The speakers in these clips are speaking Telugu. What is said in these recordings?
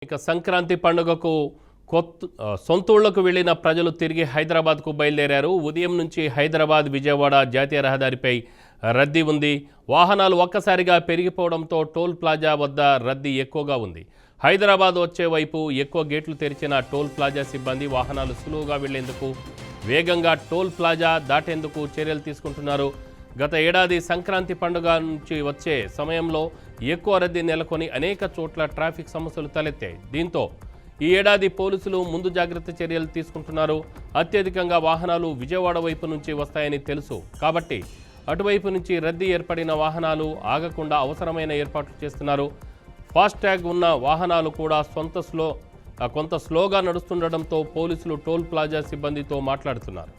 ఇక సంక్రాంతి పండుగకు సొంతూళ్లకు వెళ్లిన ప్రజలు తిరిగి హైదరాబాద్కు బయలుదేరారు. ఉదయం నుంచి హైదరాబాద్ విజయవాడ జాతీయ రహదారిపై రద్దీ ఉంది. వాహనాలు ఒక్కసారిగా పెరిగిపోవడంతో టోల్ ప్లాజా వద్ద రద్దీ ఎక్కువగా ఉంది. హైదరాబాద్ వచ్చే వైపు ఎక్కువ గేట్లు తెరిచిన టోల్ ప్లాజా సిబ్బంది వాహనాలు సులువుగా వెళ్లేందుకు వేగంగా టోల్ ప్లాజా దాటేందుకు చర్యలు తీసుకుంటున్నారు. గత ఏడాది సంక్రాంతి పండుగ నుంచి వచ్చే సమయంలో ఎక్కువ రద్దీ నెలకొని అనేక చోట్ల ట్రాఫిక్ సమస్యలు తలెత్తాయి. దీంతో ఈ ఏడాది పోలీసులు ముందు జాగ్రత్త చర్యలు తీసుకుంటున్నారు. అత్యధికంగా వాహనాలు విజయవాడ వైపు నుంచి వస్తాయని తెలుసు కాబట్టి అటువైపు నుంచి రద్దీ ఏర్పడిన వాహనాలు ఆగకుండా అవసరమైన ఏర్పాట్లు చేస్తున్నారు. ఫాస్టాగ్ ఉన్న వాహనాలు కూడా కొంత స్లోగా నడుస్తుండటంతో పోలీసులు టోల్ ప్లాజా సిబ్బందితో మాట్లాడుతున్నారు.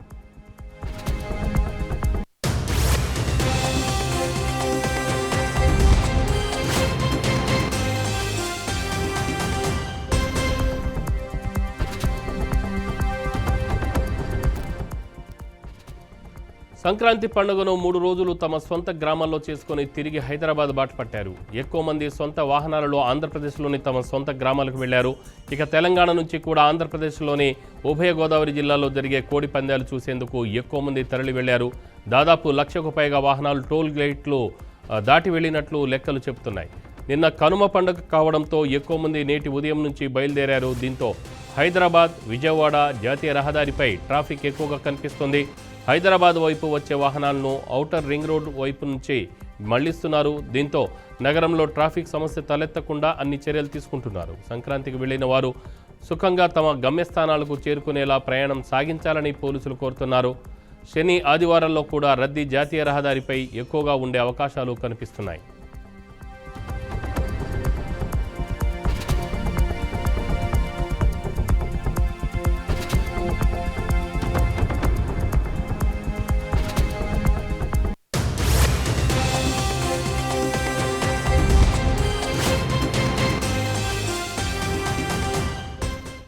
సంక్రాంతి పండుగను 3 రోజులు తమ సొంత గ్రామాల్లో చేసుకుని తిరిగి హైదరాబాద్ బాట పట్టారు. ఎక్కువ మంది సొంత వాహనాలలో ఆంధ్రప్రదేశ్లోని తమ సొంత గ్రామాలకు వెళ్లారు. ఇక తెలంగాణ నుంచి కూడా ఆంధ్రప్రదేశ్లోని ఉభయ గోదావరి జిల్లాలో జరిగే కోడి పందాలు చూసేందుకు ఎక్కువ మంది తరలి వెళ్లారు. దాదాపు 1,00,000కు పైగా వాహనాలు టోల్ గేట్లు దాటి వెళ్లినట్లు లెక్కలు చెబుతున్నాయి. నిన్న కనుమ పండుగ కావడంతో ఎక్కువ మంది నేటి ఉదయం నుంచి బయలుదేరారు. దీంతో హైదరాబాద్ విజయవాడ జాతీయ రహదారిపై ట్రాఫిక్ ఎక్కువగా కనిపిస్తుంది. హైదరాబాద్ వైపు వచ్చే వాహనాలను ఔటర్ రింగ్ రోడ్ వైపు నుంచి మళ్లిస్తున్నారు. దీంతో నగరంలో ట్రాఫిక్ సమస్య తలెత్తకుండా అన్ని చర్యలు తీసుకుంటున్నారు. సంక్రాంతికి వెళ్లిన వారు సుఖంగా తమ గమ్యస్థానాలకు చేరుకునేలా ప్రయాణం సాగించాలని పోలీసులు కోరుతున్నారు. శని ఆదివారాల్లో కూడా రద్దీ జాతీయ రహదారిపై ఎక్కువగా ఉండే అవకాశాలు కనిపిస్తున్నాయి.